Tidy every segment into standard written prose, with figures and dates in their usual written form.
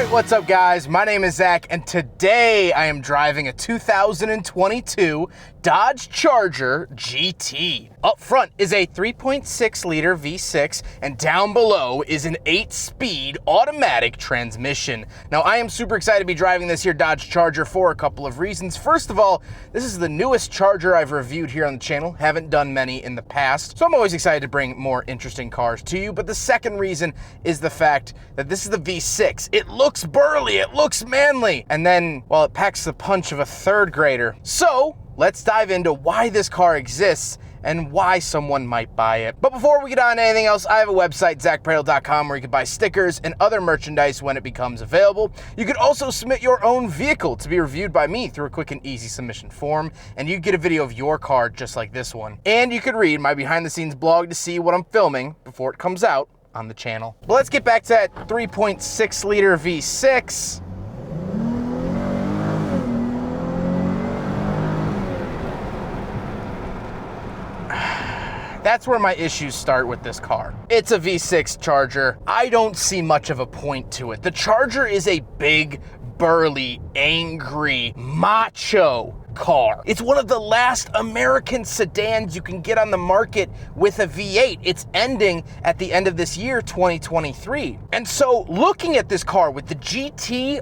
Alright, what's up guys? My name is Zach, and today I am driving a 2022 Dodge Charger GT. Up front is a 3.6 liter V6, and down below is an 8-speed automatic transmission. Now I am super excited to be driving this here Dodge Charger for a couple of reasons. First of all, this is the newest Charger I've reviewed here on the channel. Haven't done many in the past, so I'm always excited to bring more interesting cars to you. But the second reason is the fact that this is the V6. It looks burly, it looks manly, and then, well, it packs the punch of a third grader. So let's dive into why this car exists and why someone might buy it. But before we get on to anything else, I have a website, zackpradle.com, where you can buy stickers and other merchandise when it becomes available. You could also submit your own vehicle to be reviewed by me through a quick and easy submission form, and you get a video of your car just like this one. And you could read my behind the scenes blog to see what I'm filming before it comes out on the channel. But let's get back to that 3.6 liter V6. That's where my issues start with this car. It's a V6 Charger. I don't see much of a point to it. The Charger is a big, burly, angry, macho car. It's one of the last American sedans you can get on the market with a V8. It's ending at the end of this year, 2023. And so looking at this car with the GT,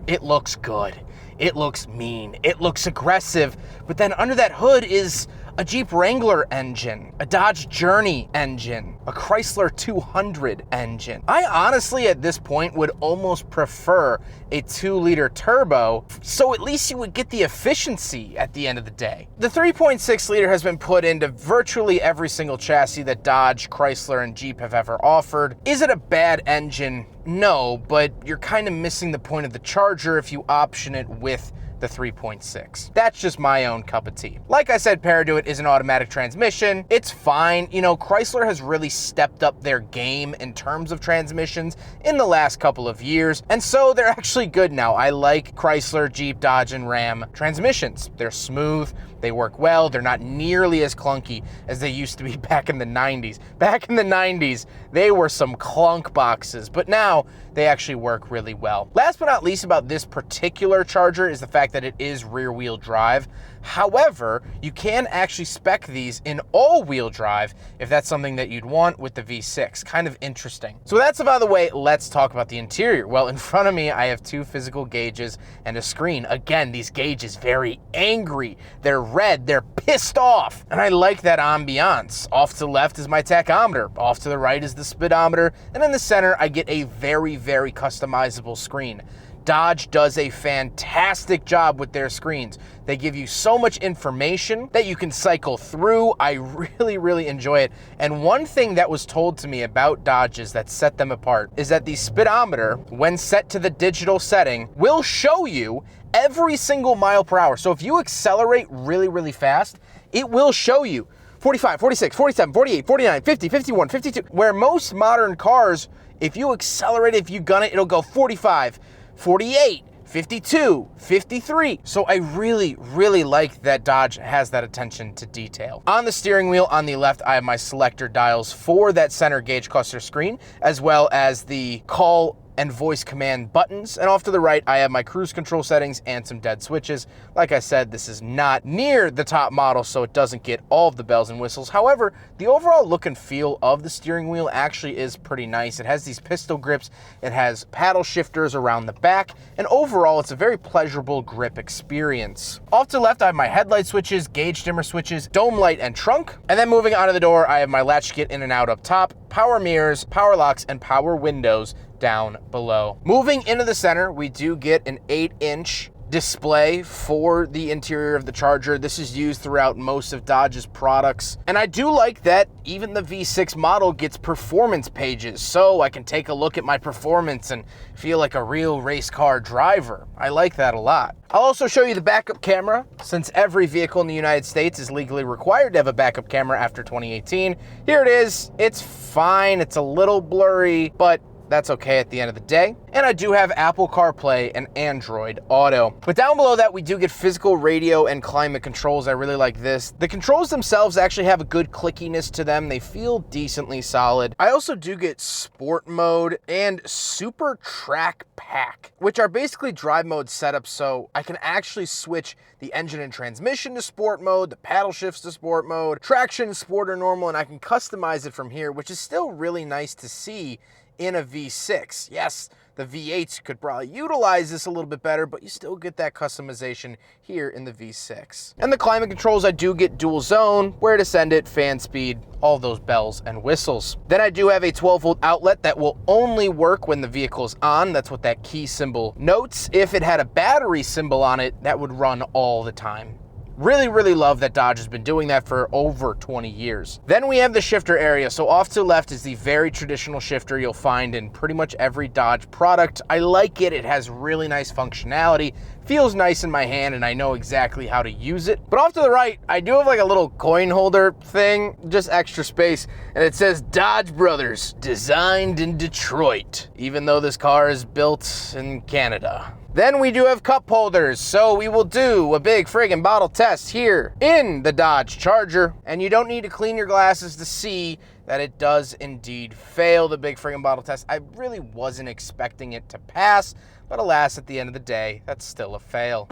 it looks good. It looks mean. It looks aggressive. But then under that hood is a Jeep Wrangler engine, a Dodge Journey engine, a Chrysler 200 engine. I honestly, at this point, would almost prefer a 2-liter turbo, so at least you would get the efficiency at the end of the day. The 3.6 liter has been put into virtually every single chassis that Dodge, Chrysler, and Jeep have ever offered. Is it a bad engine? No, but you're kind of missing the point of the Charger if you option it with the 3.6. That's just my own cup of tea. Like I said, Paraduit is an automatic transmission. It's fine. You know, Chrysler has really stepped up their game in terms of transmissions in the last couple of years, and so they're actually good now. I like Chrysler, Jeep, Dodge, and Ram transmissions. They're smooth, they work well, they're not nearly as clunky as they used to be back in the 90s. Back in the 90s, they were some clunk boxes, but now they actually work really well. Last but not least about this particular Charger is the fact that it is rear-wheel drive. However, you can actually spec these in all-wheel drive if that's something that you'd want with the V6. Kind of interesting. So that's out of the way, let's talk about the interior. Well, in front of me, I have 2 physical gauges and a screen. Again, these gauges very angry. They're red, they're pissed off, and I like that ambiance. Off to the left is my tachometer, off to the right is the speedometer, and in the center, I get a very, very customizable screen. Dodge does a fantastic job with their screens. They give you so much information that you can cycle through. I really, really enjoy it. And one thing that was told to me about Dodges that set them apart is that the speedometer, when set to the digital setting, will show you every single mile per hour. So if you accelerate really, really fast, it will show you 45, 46, 47, 48, 49, 50, 51, 52, where most modern cars, if you accelerate, if you gun it, it'll go 45, 48, 52, 53. So I really, really like that Dodge has that attention to detail. On the steering wheel on the left, I have my selector dials for that center gauge cluster screen, as well as the call and voice command buttons. And off to the right, I have my cruise control settings and some dead switches. Like I said, this is not near the top model, so it doesn't get all of the bells and whistles. However, the overall look and feel of the steering wheel actually is pretty nice. It has these pistol grips, it has paddle shifters around the back, and overall, it's a very pleasurable grip experience. Off to the left, I have my headlight switches, gauge dimmer switches, dome light, and trunk. And then moving onto the door, I have my latch to get in and out up top, power mirrors, power locks, and power windows down below. Moving into the center, we do get an 8-inch display for the interior of the Charger. This is used throughout most of Dodge's products. And I do like that even the V6 model gets performance pages, so I can take a look at my performance and feel like a real race car driver. I like that a lot. I'll also show you the backup camera, since every vehicle in the United States is legally required to have a backup camera after 2018. Here it is. It's fine. It's a little blurry, but that's okay at the end of the day. And I do have Apple CarPlay and Android Auto. But down below that, we do get physical radio and climate controls. I really like this. The controls themselves actually have a good clickiness to them. They feel decently solid. I also do get sport mode and super track pack, which are basically drive mode setups, so I can actually switch the engine and transmission to sport mode, the paddle shifts to sport mode, traction sport or normal, and I can customize it from here, which is still really nice to see in a V6. Yes, the V8s could probably utilize this a little bit better, but you still get that customization here in the V6. And the climate controls, I do get dual zone, where to send it, fan speed, all those bells and whistles. Then I do have a 12-volt outlet that will only work when the vehicle is on. That's what that key symbol notes. If it had a battery symbol on it, that would run all the time. Really, really love that Dodge has been doing that for over 20 years. Then we have the shifter area. So off to the left is the very traditional shifter you'll find in pretty much every Dodge product. I like it. It has really nice functionality, feels nice in my hand, and I know exactly how to use it. But off to the right, I do have like a little coin holder thing, just extra space, and it says Dodge Brothers, designed in Detroit, even though this car is built in Canada. Then we do have cup holders, so we will do a big friggin' bottle test here in the Dodge Charger, and you don't need to clean your glasses to see that it does indeed fail the big friggin' bottle test. I really wasn't expecting it to pass, but alas, at the end of the day, that's still a fail.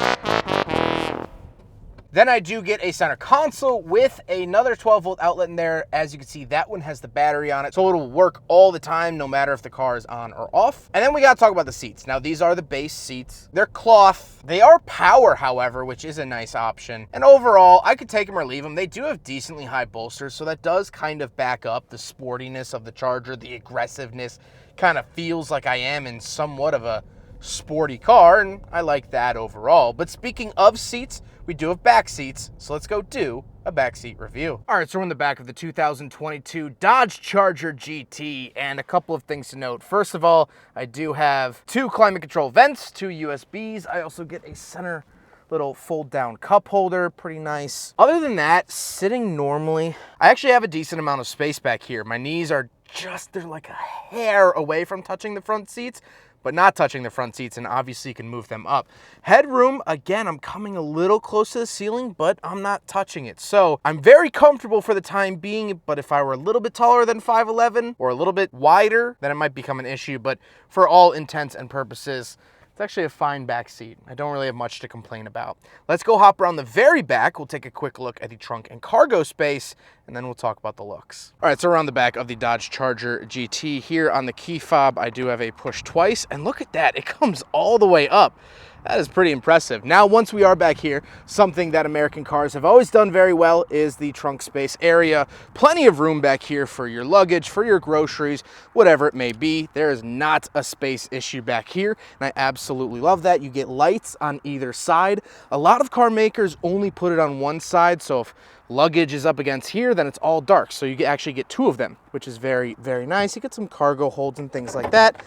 Then I do get a center console with another 12-volt outlet in there. As you can see, that one has the battery on it, so it'll work all the time, no matter if the car is on or off. And then we gotta talk about the seats. Now, these are the base seats. They're cloth. They are power, however, which is a nice option. And overall, I could take them or leave them. They do have decently high bolsters, so that does kind of back up the sportiness of the Charger, the aggressiveness. Kind of feels like I am in somewhat of a sporty car, and I like that overall. But speaking of seats, we do have back seats, so let's go do a backseat review. All right, so we're in the back of the 2022 Dodge Charger GT, and a couple of things to note. First of all, I do have 2 climate control vents, 2 USBs. I also get a center little fold down cup holder, pretty nice. Other than that, sitting normally, I actually have a decent amount of space back here. My knees are they're like a hair away from touching the front seats, but not touching the front seats, and obviously you can move them up. Headroom, again, I'm coming a little close to the ceiling, but I'm not touching it. So I'm very comfortable for the time being, but if I were a little bit taller than 5'11", or a little bit wider, then it might become an issue. But for all intents and purposes, it's actually a fine back seat. I don't really have much to complain about. Let's go hop around the very back. We'll take a quick look at the trunk and cargo space, and then we'll talk about the looks. All right, so around the back of the Dodge Charger GT here on the key fob, I do have a push twice, and look at that, it comes all the way up. That is pretty impressive. Now, once we are back here, something that American cars have always done very well is the trunk space area. Plenty of room back here for your luggage, for your groceries, whatever it may be. There is not a space issue back here, and I absolutely love that. You get lights on either side. A lot of car makers only put it on one side, so if luggage is up against here, then it's all dark. So you actually get 2 of them, which is very, very nice. You get some cargo holds and things like that.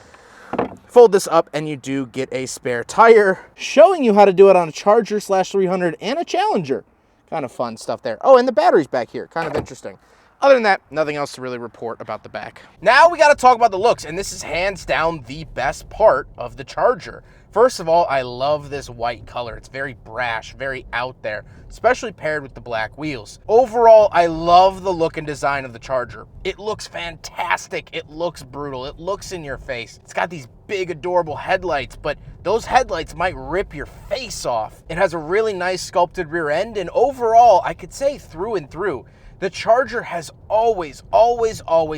Fold this up and you do get a spare tire, showing you how to do it on a Charger /300 and a Challenger. Kind of fun stuff there. Oh, and the battery's back here, kind of interesting. Other than that, nothing else to really report about the back. Now we got to talk about the looks, and this is hands down the best part of the Charger. First of all, I love this white color. It's very brash, very out there, especially paired with the black wheels. Overall, I love the look and design of the Charger. It looks fantastic. It looks brutal. It looks in your face. It's got these big, adorable headlights, but those headlights might rip your face off. It has a really nice sculpted rear end, and overall, I could say through and through, the Charger has always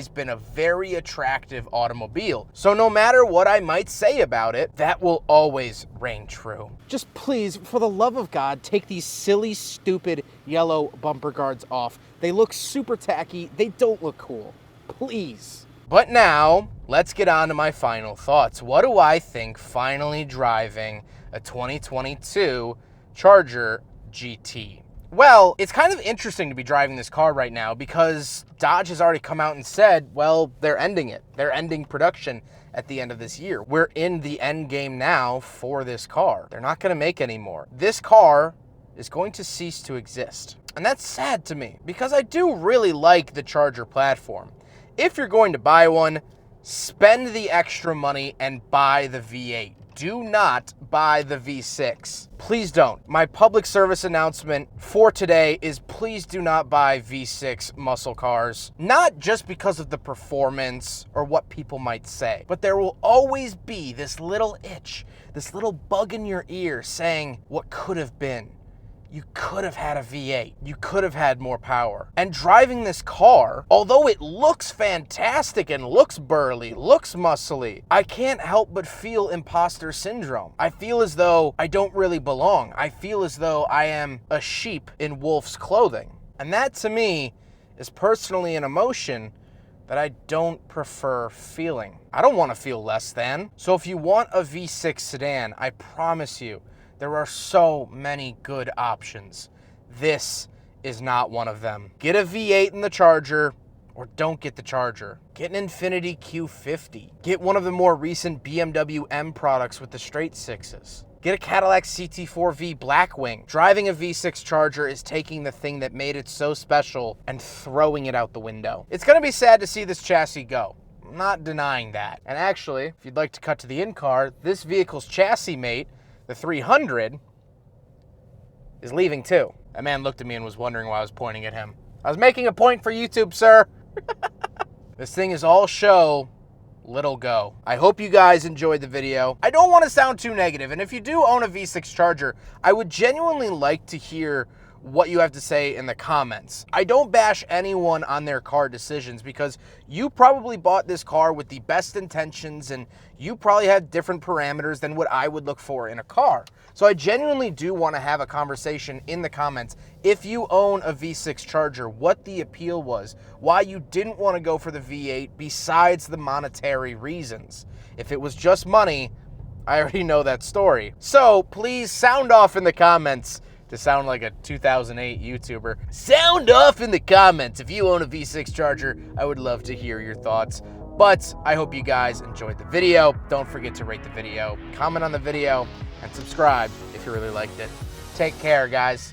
been a very attractive automobile. So no matter what I might say about it, that will always reign true. Just please, for the love of God, take these silly, stupid yellow bumper guards off. They look super tacky. They don't look cool. Please. But now, let's get on to my final thoughts. What do I think finally driving a 2022 Charger GT? Well, it's kind of interesting to be driving this car right now because Dodge has already come out and said, well, they're ending it. They're ending production at the end of this year. We're in the end game now for this car. They're not going to make any more. This car is going to cease to exist. And that's sad to me because I do really like the Charger platform. If you're going to buy one, Spend the extra money and buy the V8. Do not buy the V6. Please don't. My public service announcement for today is please do not buy V6 muscle cars. Not just because of the performance or what people might say, but there will always be this little itch, this little bug in your ear saying what could have been. You could have had a V8. You could have had more power. And driving this car, although it looks fantastic and looks burly, looks muscly, I can't help but feel imposter syndrome. I feel as though I don't really belong. I feel as though I am a sheep in wolf's clothing. And that to me is personally an emotion that I don't prefer feeling. I don't want to feel less than. So if you want a V6 sedan, I promise you, there are so many good options. This is not one of them. Get a V8 in the Charger, or don't get the Charger. Get an Infiniti Q50. Get one of the more recent BMW M products with the straight sixes. Get a Cadillac CT4V Blackwing. Driving a V6 Charger is taking the thing that made it so special and throwing it out the window. It's gonna be sad to see this chassis go. I'm not denying that. And actually, if you'd like to cut to the in-car, this vehicle's chassis mate, the 300, is leaving too. That man looked at me and was wondering why I was pointing at him. I was making a point for YouTube, sir. This thing is all show, little go. I hope you guys enjoyed the video. I don't want to sound too negative, and if you do own a V6 Charger, I would genuinely like to hear what you have to say in the comments. I don't bash anyone on their car decisions because you probably bought this car with the best intentions and you probably had different parameters than what I would look for in a car. So I genuinely do want to have a conversation in the comments. If you own a V6 Charger, what the appeal was, why you didn't want to go for the V8 besides the monetary reasons. If it was just money, I already know that story. So please sound off in the comments. To sound like a 2008 YouTuber. Sound off in the comments. If you own a V6 Charger, I would love to hear your thoughts. But I hope you guys enjoyed the video. Don't forget to rate the video, comment on the video, and subscribe if you really liked it. Take care, guys.